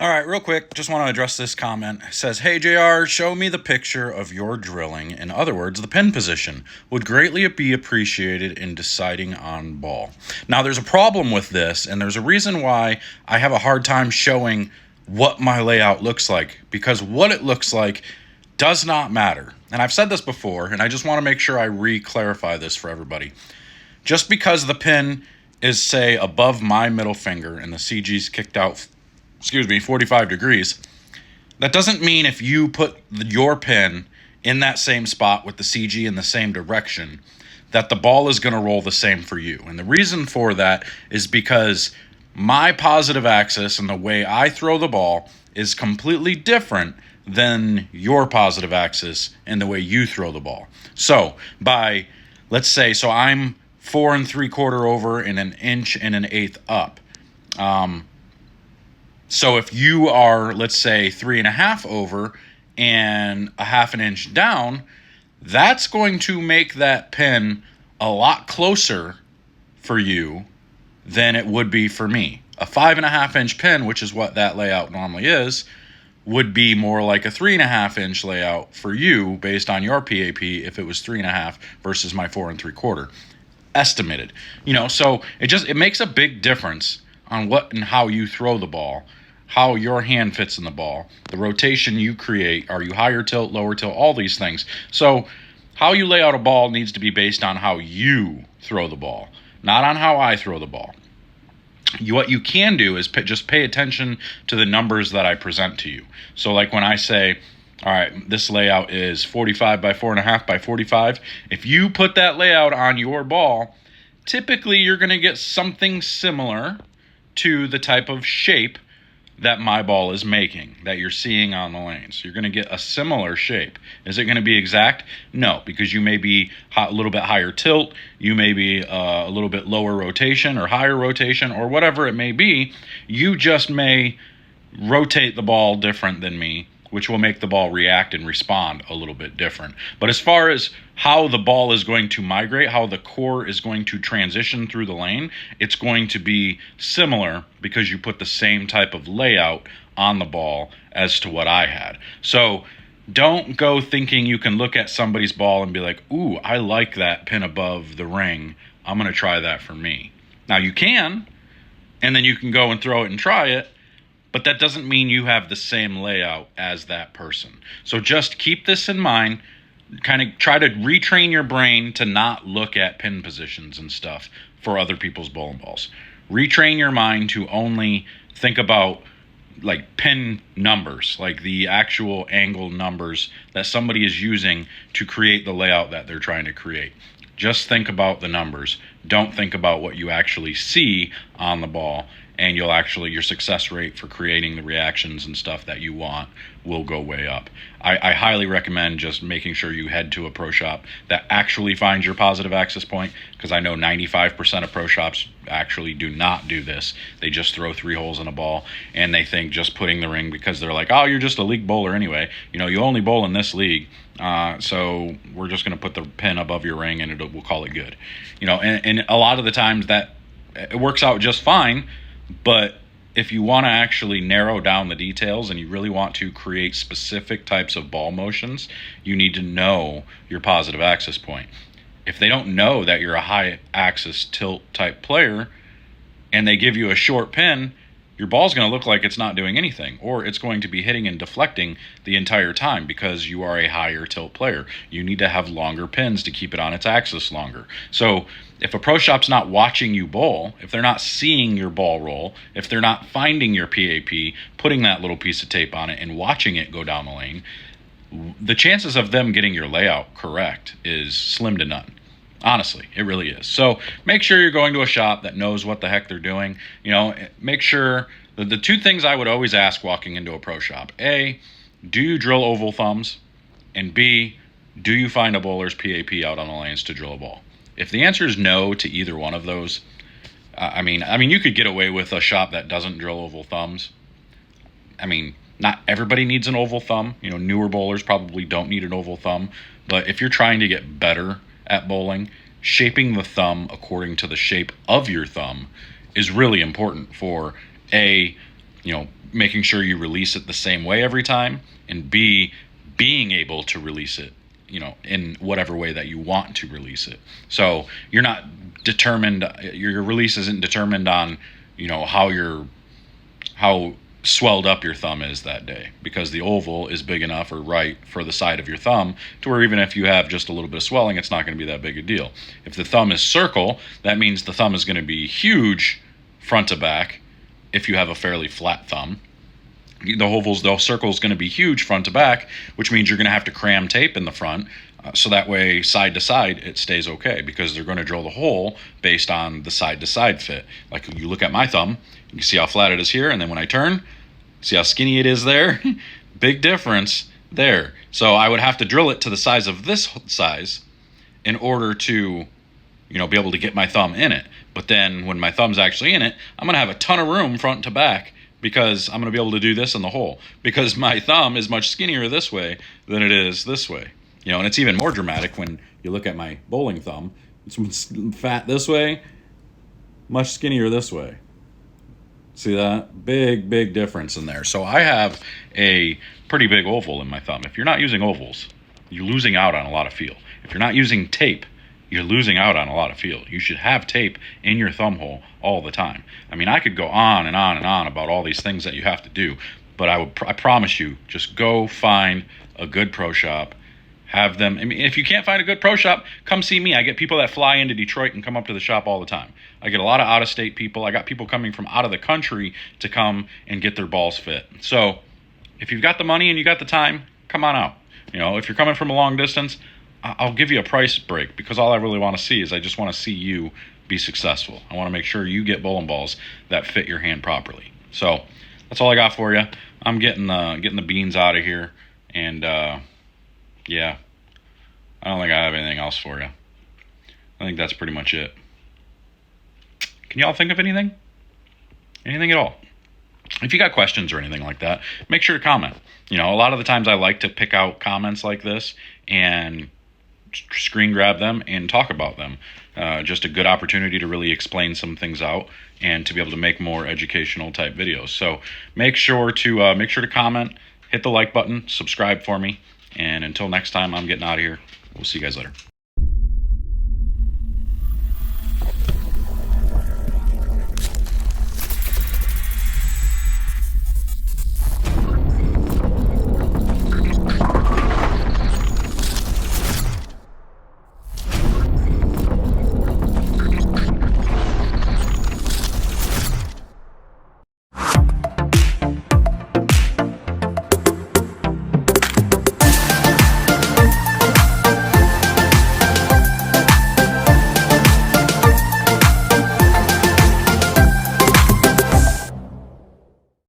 All right, real quick, just want to address this comment. It says, "Hey JR, show me the picture of your drilling. In other words, the pin position would greatly be appreciated in deciding on ball." Now, there's a problem with this, and there's a reason why I have a hard time showing what my layout looks like, because what it looks like does not matter. And I've said this before, and I just want to make sure I re-clarify this for everybody. Just because the pin is, say, above my middle finger and the CG's kicked out 45 degrees, that doesn't mean if you put your pin in that same spot with the CG in the same direction that the ball is going to roll the same for you. And the reason for that is because my positive axis and the way I throw the ball is completely different than your positive axis and the way you throw the ball. So let's say, I'm 4 3/4 over and 1 1/8 up. So if you are, let's say, 3.5 over and 1/2 inch down, that's going to make that pin a lot closer for you than it would be for me. A 5.5 inch pin, which is what that layout normally is, would be more like a 3.5 inch layout for you based on your PAP if it was 3.5 versus my 4 3/4 estimated. So it makes a big difference on what and how you throw the ball, how your hand fits in the ball, the rotation you create, are you higher tilt, lower tilt, all these things. So how you lay out a ball needs to be based on how you throw the ball, not on how I throw the ball. What you can do is just pay attention to the numbers that I present to you. So like when I say, all right, this layout is 45 by 4.5 by 45. If you put that layout on your ball, typically you're going to get something similar to the type of shape that my ball is making, that you're seeing on the lanes. You're going to get a similar shape. Is it going to be exact? No, because you may be a little bit higher tilt, you may be a little bit lower rotation or higher rotation or whatever it may be. You just may rotate the ball different than me, which will make the ball react and respond a little bit different. But as far as how the ball is going to migrate, how the core is going to transition through the lane, it's going to be similar because you put the same type of layout on the ball as to what I had. So don't go thinking you can look at somebody's ball and be like, ooh, I like that pin above the ring. I'm going to try that for me. Now you can, and then you can go and throw it and try it, but that doesn't mean you have the same layout as that person. So just keep this in mind. Kind of try to retrain your brain to not look at pin positions and stuff for other people's bowling balls. Retrain your mind to only think about like pin numbers, like the actual angle numbers that somebody is using to create the layout that they're trying to create. Just think about the numbers. Don't think about what you actually see on the ball, and your success rate for creating the reactions and stuff that you want will go way up. I highly recommend just making sure you head to a pro shop that actually finds your positive axis point, because I know 95% of pro shops actually do not do this. They just throw 3 holes in a ball, and they think just putting the ring, because they're like, oh, you're just a league bowler anyway. You only bowl in this league. So we're just going to put the pin above your ring and we'll call it good. And a lot of the times that it works out just fine. But if you want to actually narrow down the details and you really want to create specific types of ball motions, you need to know your positive axis point. If they don't know that you're a high axis tilt type player and they give you a short pin, your ball's going to look like it's not doing anything, or it's going to be hitting and deflecting the entire time because you are a higher tilt player. You need to have longer pins to keep it on its axis longer. So if a pro shop's not watching you bowl, if they're not seeing your ball roll, if they're not finding your PAP, putting that little piece of tape on it and watching it go down the lane, the chances of them getting your layout correct is slim to none. Honestly, it really is. So make sure you're going to a shop that knows what the heck they're doing. Make sure the 2 things I would always ask walking into a pro shop: A, do you drill oval thumbs? And B, do you find a bowler's PAP out on the lanes to drill a ball? If the answer is no to either one of those, you could get away with a shop that doesn't drill oval thumbs. Not everybody needs an oval thumb. Newer bowlers probably don't need an oval thumb. But if you're trying to get better at bowling, shaping the thumb according to the shape of your thumb is really important for A, making sure you release it the same way every time, and B, being able to release it, in whatever way that you want to release it. So you're not determined, your release isn't determined on, how swelled up your thumb is that day, because the oval is big enough or right for the side of your thumb to where even if you have just a little bit of swelling, it's not going to be that big a deal. If the thumb is circle, that means the thumb is going to be huge front to back if you have a fairly flat thumb. The circle is going to be huge front to back, which means you're going to have to cram tape in the front, so that way side to side it stays okay, because they're going to drill the hole based on the side to side fit. Like you look at my thumb, you can see how flat it is here, and then when I turn, see how skinny it is there? Big difference there. So I would have to drill it to the size of this size in order to, be able to get my thumb in it. But then when my thumb's actually in it, I'm going to have a ton of room front to back, because I'm going to be able to do this in the hole, because my thumb is much skinnier this way than it is this way. And it's even more dramatic when you look at my bowling thumb. It's fat this way, much skinnier this way. See that? Big difference in there. So I have a pretty big oval in my thumb. If you're not using ovals, you're losing out on a lot of feel. If you're not using tape, you're losing out on a lot of feel. You should have tape in your thumb hole all the time. I mean, I could go on and on and on about all these things that you have to do, but I promise you, just go find a good pro shop. Have them. I mean, if you can't find a good pro shop, come see me. I get people that fly into Detroit and come up to the shop all the time. I get a lot of out-of-state people. I got people coming from out of the country to come and get their balls fit. So if you've got the money and you got the time, come on out. If you're coming from a long distance, I'll give you a price break, because all I really want to see is I just want to see you be successful. I want to make sure you get bowling balls that fit your hand properly. So that's all I got for you. I'm getting the beans out of here, and yeah, I don't think I have anything else for you. I think that's pretty much it. Can y'all think of anything? Anything at all? If you got questions or anything like that, make sure to comment. A lot of the times I like to pick out comments like this and screen grab them and talk about them. Just a good opportunity to really explain some things out and to be able to make more educational type videos. So make sure to comment, hit the like button, subscribe for me, and until next time, I'm getting out of here. We'll see you guys later.